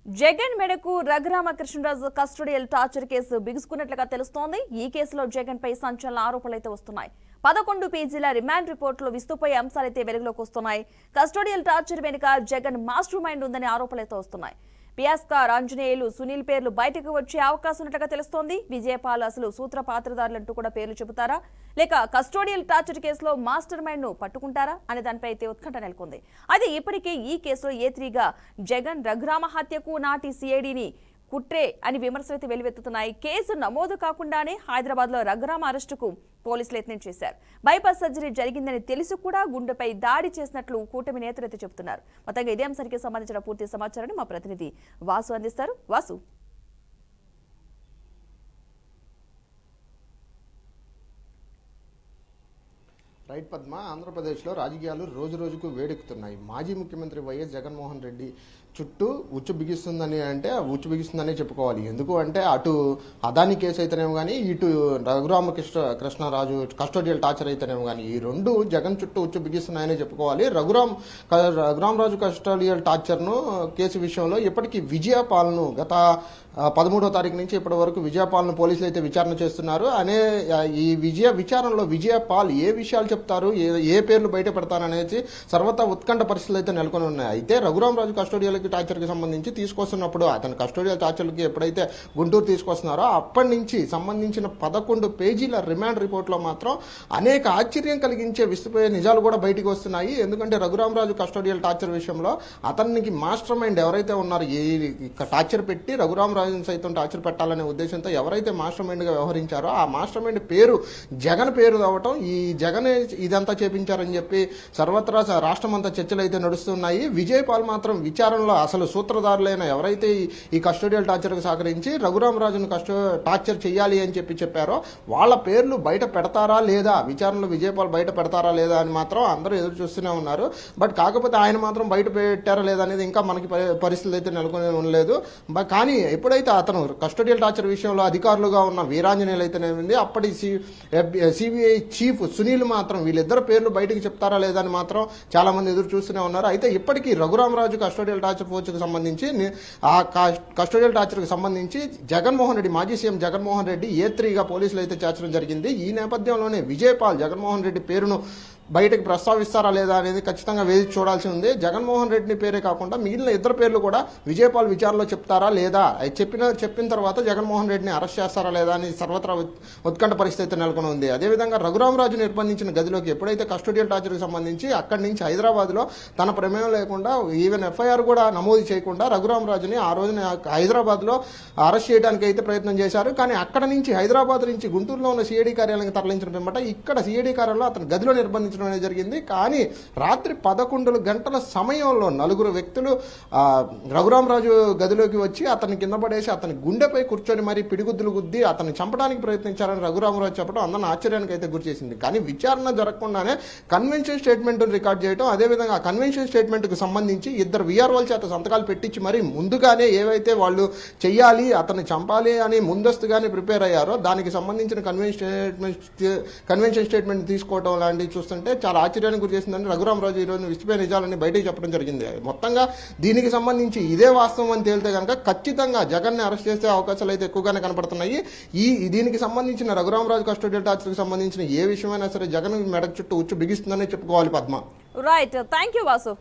జగన్ మెడకు Raghuramakrishnaraju custodial torture case బిగుసుకున్నట్లుగా తెలుస్తోంది. ఈ కేసులో జగన్ పై సంచలన ఆరోపణలైతే వస్తున్నాయి. 11 పేజీల రిమాండ్ రిపోర్టులో విస్తుపోయే అంశాలైతే వెలుగులోకి వస్తున్నాయి. కస్టోడియల్ టార్చర్ వెనుక జగన్ మాస్టర్ మైండ్ ఉందనే ఆరోపణలైతే వస్తున్నాయి. పియాస్కార్, ఆంజనేయులు, సునీల్ పేర్లు బయటకు వచ్చే అవకాశం ఉన్నట్లుగా తెలుస్తోంది. విజయపాల్ అసలు సూత్రపాత్రదారులంటూ కూడా పేర్లు చెబుతారా, లేక కస్టోడియల్ టార్చర్ కేసులో మాస్టర్ మైండ్ ను పట్టుకుంటారా అనే దానిపై అయితే ఉత్కంఠ నెలకొంది. అయితే ఇప్పటికే ఈ కేసులో ఏ3గా జగన్ రఘురామ హత్యకు నాటి సిఐడిని కుట్రే అని విమర్శలు అయితే వెలువెత్తుతున్నాయి. కేసు నమోదు కాకుండానే హైదరాబాద్ లో రఘురామ అరెస్టుకు పోలీసులు యత్నం చేశారు. బైపాస్ సర్జరీ జరిగిందని తెలిసి కూడా గుండెపై దాడి చేసినట్లు కూటమి నేతలు అయితే చెబుతున్నారు. మొత్తంగా ఇదే అంశానికి సంబంధించిన పూర్తి సమాచారాన్ని మా ప్రతినిధి వాసు అందిస్తారు. వాసు, రైట్ పద్మ, ఆంధ్రప్రదేశ్లో రాజకీయాలు రోజు రోజుకు వేడెక్కుతున్నాయి. మాజీ ముఖ్యమంత్రి వైఎస్ జగన్మోహన్ రెడ్డి చుట్టూ ఉచ్చు బిగిస్తుందని అంటే ఉచ్చు బిగిస్తుందనే చెప్పుకోవాలి. ఎందుకు అంటే అటు అదాని కేసు అయితేనేమో కానీ, ఇటు రఘురామకృష్ణరాజు కస్టోడియల్ టార్చర్ అయితేనేమో కానీ, ఈ రెండు జగన్ చుట్టూ ఉచ్చు బిగిస్తున్నాయని చెప్పుకోవాలి. రఘురామరాజు కస్టోడియల్ టార్చర్ను కేసు విషయంలో ఇప్పటికీ విజయపాల్ను గత 13వ తారీఖు నుంచి ఇప్పటి వరకు విజయపాల్ను పోలీసులు అయితే విచారణ చేస్తున్నారు. ఈ విచారణలో విజయపాల్ ఏ విషయాలు చెప్తారు, ఏ పేర్లు బయట పెడతారనేది సర్వతా ఉత్కంఠ పరిస్థితులు అయితే నెలకొని ఉన్నాయి. అయితే రఘురామరాజు కస్టోడియల్ టార్చర్కి సంబంధించి తీసుకొస్తున్నప్పుడు, అతను కస్టోడియల్ టార్చర్కి ఎప్పుడైతే గుంటూరు తీసుకొస్తున్నారో అప్పటి నుంచి సంబంధించిన 11 పేజీల రిమాండ్ రిపోర్ట్లో మాత్రం అనేక ఆశ్చర్యం కలిగించే విస్తుపోయే నిజాలు కూడా బయటకు వస్తున్నాయి. ఎందుకంటే రఘురామరాజు కస్టోడియల్ టార్చర్ విషయంలో అతనికి మాస్టర్ మైండ్ ఎవరైతే ఉన్నారో, ఈ టార్చర్ పెట్టి రఘురామరాజు సైతం టార్చర్ పెట్టాలనే ఉద్దేశంతో ఎవరైతే మాస్టర్ మైండ్ గా వ్యవహరించారో ఆ మాస్టర్ మైండ్ పేరు జగన్ పేరు అవటం, ఈ జగన్ ఇదంతా చేపించారని చెప్పి సర్వత్రా రాష్ట్రం అంతా చర్చలు అయితే నడుస్తున్నాయి. విజయపాల్ మాత్రం విచారణలో అసలు సూత్రధారులైన ఎవరైతే ఈ కస్టోడియల్ టార్చర్ కు సహకరించి రఘురామరాజును టార్చర్ చేయాలి అని చెప్పారో వాళ్ళ పేర్లు బయట పెడతారా లేదా, విచారణలో విజయపాల్ బయట పెడతారా లేదా అని మాత్రం అందరూ ఎదురు చూస్తూనే ఉన్నారు. బట్ కాకపోతే ఆయన మాత్రం బయట పెట్టారా లేదా అనేది ఇంకా మనకి పరిస్థితులు అయితే నెలకొని ఉండలేదు. కానీ ఎప్పుడైతే అతను కస్టోడియల్ టార్చర్ విషయంలో అధికారులుగా ఉన్న వీరాంజనేయులు అయితేనేది, అప్పటి సిబిఐ చీఫ్ సునీల్ మాత్రం వీళ్ళిద్దరు పేర్లు బయటకు చెప్తారా లేదా అని మాత్రం చాలా మంది ఎదురు చూస్తూనే ఉన్నారు. అయితే ఇప్పటికీ రఘురామరాజు కస్టోడియల్ టార్చర్ ఫోర్స్కి సంబంధించి, ఆ కస్టోడియల్ టార్చర్కి సంబంధించి జగన్మోహన్ రెడ్డి, మాజీ సీఎం జగన్మోహన్ రెడ్డి ఏ3గా పోలీసులు అయితే చేర్చడం జరిగింది. ఈ నేపథ్యంలోనే విజయపాల్ జగన్మోహన్ రెడ్డి పేరును బయటకు ప్రస్తావిస్తారా లేదా అనేది ఖచ్చితంగా వేచి చూడాల్సి ఉంది. జగన్మోహన్ రెడ్డి పేరే కాకుండా మిగిలిన ఇద్దరు పేర్లు కూడా విజయపాల్ విచారణలో చెప్తారా లేదా, చెప్పిన తర్వాత జగన్మోహన్ రెడ్డిని అరెస్ట్ చేస్తారా లేదా అని సర్వత్రా ఉత్కంఠ పరిస్థితి నెలకొని ఉంది. అదేవిధంగా రఘురామరాజు నిర్బంధించిన గదిలోకి ఎప్పుడైతే కస్టోడియల్ టార్చర్కి సంబంధించి అక్కడి నుంచి హైదరాబాద్లో తన ప్రమేయం లేకుండా, ఈవెన్ ఎఫ్ఐఆర్ కూడా నమోదు చేయకుండా రఘురామరాజుని ఆ రోజున హైదరాబాద్లో అరెస్ట్ చేయడానికి అయితే ప్రయత్నం చేశారు. కానీ అక్కడ నుంచి హైదరాబాద్ నుంచి గుంటూరులో ఉన్న సిఐడి కార్యాలయానికి తరలించిన పిమ్మట ఇక్కడ సిఐడి కార్యాలయంలో అతను గదిలో నిర్బంధించడం అనేది జరిగింది. కానీ రాత్రి 11 గంటల సమయంలో 4 వ్యక్తులు రఘురామరాజు గదిలోకి వచ్చి అతన్ని కింద పడేసి అతని గుండెపై కూర్చొని మరి పిడిగుద్దులు గుద్ది అతన్ని చంపడానికి ప్రయత్నించారని రఘురామరాజు చెప్పడం అందరిని ఆశ్చర్యానికి అయితే గురి చేసింది. కానీ విచారణ జరగకుండానే కన్వెన్షన్ స్టేట్మెంట్ రికార్డ్ చేయడం, అదేవిధంగా ఆ కన్వెన్షన్ స్టేట్మెంట్ కు సంబంధించి ఇద్దరు విఆర్ఓల చేత సంతకాలు పెట్టించి మరి ముందుగానే ఏవైతే వాళ్ళు చెయ్యాలి, అతన్ని చంపాలి అని ముందస్తుగానే ప్రిపేర్ అయ్యారో దానికి సంబంధించిన కన్వెన్షన్ స్టేట్మెంట్ తీసుకోవడం లాంటివి చూస్తుంటే చాలా ఆశ్చర్యానికి గురి చేసిందని రఘురామరాజు ఈ రోజు విసిపోయే నిజాలని బయటకు చెప్పడం జరిగింది. మొత్తంగా దీనికి సంబంధించి ఇదే వాస్తవం అని తేలితే కనుక ఖచ్చితంగా జగన్ ని అరెస్ట్ చేసే అవకాశాలు అయితే ఎక్కువగానే కనపడుతున్నాయి. దీనికి సంబంధించిన రఘురామరాజు కస్టోడియల్ టార్చర్ కి సంబంధించిన ఏ విషయమైనా సరే జగన్ మెడ చుట్టూ ఉచ్చు బిగిస్తుందని చెప్పుకోవాలి. Padma, right, thank you Vasu.